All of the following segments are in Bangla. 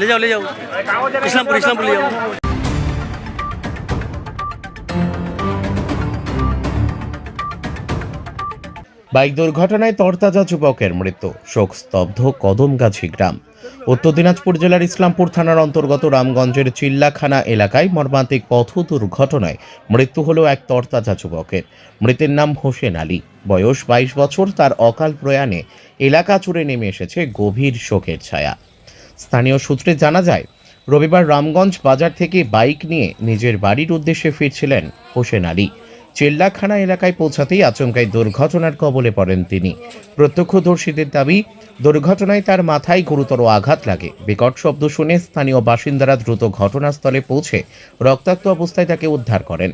ले जाओ इस्लामपुर ले जाओ। বাইক দুর্ঘটনায় তরতাজা যুবকের মৃত্যু, শোক স্তব্ধ কদমগাছি গ্রাম। উত্তর দিনাজপুর জেলার ইসলামপুর থানার অন্তর্গত রামগঞ্জের চিল্লাখানা এলাকায় মর্মান্তিক পথ দুর্ঘটনায় মৃত্যু হল এক তরতাজা যুবকের। মৃতের নাম হোসেন আলী, বয়স 22 বছর। তার অকাল প্রয়াণে এলাকা জুড়ে নেমে এসেছে গভীর শোকের ছায়া। স্থানীয় সূত্রে জানা যায়, রবিবার রামগঞ্জ বাজার থেকে বাইক নিয়ে নিজের বাড়ির উদ্দেশ্যে ফিরছিলেন হোসেন আলী। চিল্লাখানা এলাকায় পৌঁছাতেই আচমকাই দুর্ঘটনার কবলে পড়েন তিনি। প্রত্যক্ষদর্শীদের দাবি, দুর্ঘটনায় তার মাথায় গুরুতর আঘাত লাগে। বিকট শব্দ শুনে স্থানীয় বাসিন্দারা দ্রুত ঘটনাস্থলে পৌঁছে রক্তাক্ত অবস্থায় তাকে উদ্ধার করেন।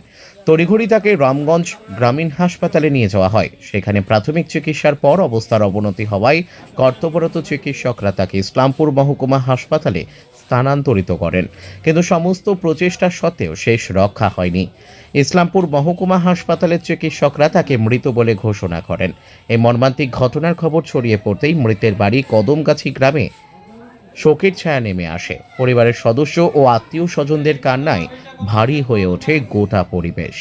তড়িঘড়ি তাকে রামগঞ্জ গ্রামীণ হাসপাতালে নিয়ে যাওয়া হয়। সেখানে প্রাথমিক চিকিৎসার পর অবস্থার অবনতি হওয়ায় কর্তব্যরত চিকিৎসকরা তাকে ইসলামপুর মহকুমা হাসপাতালে স্থানান্তরিত করেন, কিন্তু সমস্ত প্রচেষ্টা সত্ত্বেও শেষ রক্ষা হয়নি। ইসলামপুর মহকুমা হাসপাতালের চিকিৎসকরা তাকে মৃত বলে ঘোষণা করেন। এই মর্মান্তিক ঘটনার খবর ছড়িয়ে পড়তেই মৃতের বাড়ি কদমগাছি গ্রামে শোকের ছায়া নেমে আসে। পরিবারের সদস্য ও আত্মীয় স্বজনদের কান্নায় ভারী হয়ে ওঠে গোটা পরিবেশ।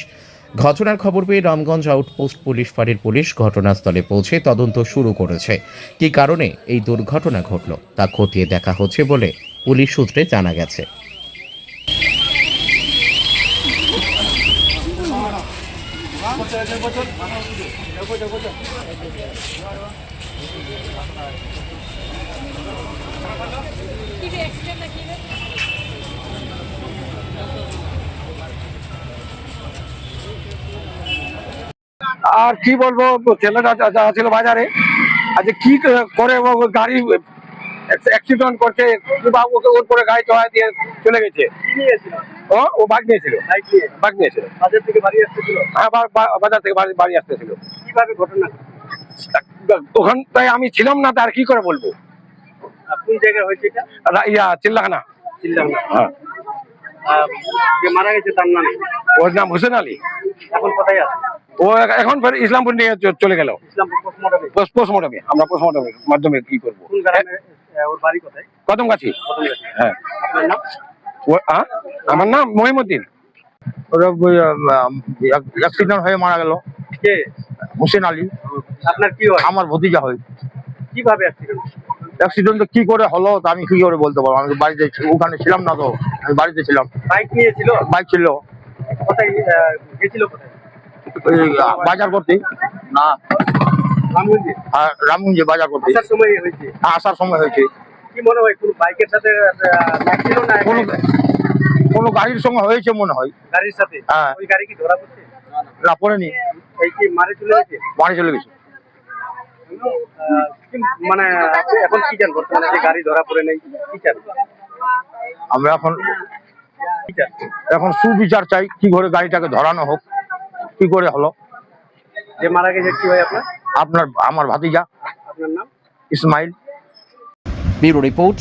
ঘটনার খবর পেয়ে রামগঞ্জ আউটপোস্ট পুলিশ ফাঁড়ির পুলিশ ঘটনাস্থলে পৌঁছে তদন্ত শুরু করেছে। কী কারণে এই দুর্ঘটনা ঘটল তা খতিয়ে দেখা হচ্ছে বলে পুলিশ সূত্রে জানা গেছে। আর কি বলবো, ছেলেটা ছিল বাজারে, আজকে কি করে গাড়ি অ্যাক্সিডেন্ট করছে, ওকে ওর পরে গাড়ি চড়াই দিয়ে চলে গেছে। ও বাইক নিয়েছিল। বাজার থেকে বাড়ি আসতেছিল। হ্যাঁ, বাজার থেকে বাড়ি আসতেছিল। কিভাবে ঘটনা? ওখানটায় আমি ছিলাম না, তার কি করে বলবো। কোন জায়গায় হয়েছে এটা? চিল্লাখানা। হ্যাঁ। মারা গেছে তার নাম? ওর নাম হোসেন আলী। এখন কোথায় আছে ও? এখন ইসলামপুর নিয়ে চলে গেল পোস্টমর্টমে। আমরা পোস্টমর্টমের মাধ্যমে কি করবো। ওর বাড়ি কোথায়? কদমগাছি। হ্যাঁ। আমার নাম মহিমুদ্দিন। অ্যাক্সিডেন্ট হয়ে মারা গেল। কে? হোসেন আলী। আপনার কি হয়? আমার ভতিজা হয়। কিভাবে অ্যাক্সিডেন্ট কি করে হলো তা আমি কি করে বলতে পারবো। আমি বাড়িতে ওখানে ছিলাম না, তো আমি বাড়িতে ছিলাম। বাইক নিয়েছিল? বাইক ছিল। কোথায় গেছিল? কোথায়? বাজার করতে। না, রামগঞ্জে বাজার করতে। আসার সময় হয়েছে। কি মনে হয় কোন বাইকের সাথে ছিল না কোন গাড়ির সঙ্গে হয়েছে মনে হয়। গাড়ির সাথে? হ্যাঁ। ওই গাড়ি কি ধরা পড়ছে? না, পড়েনি। এই কি মারে চলে গেছে? মারে চলে গেছে। মানে এখন কি জানবো, মানে যে গাড়ি ধরা পড়ে নেই, কি চান? আমরা এখন সুবিচার চাই, কি করে গাড়িটাকে ধরানো হোক, কি করে হলো। যে মারা গেছে কি হয় আপনার? আমার ভাতিজা। আপনার নাম? ইসমাইল। Bureau report,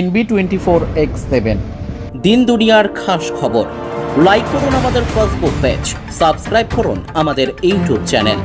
NB24X7। দিন দুনিয়ার খাস খবর। লাইক করুন আমাদের ফেসবুক পেজ, সাবস্ক্রাইব করুন আমাদের ইউটিউব চ্যানেল।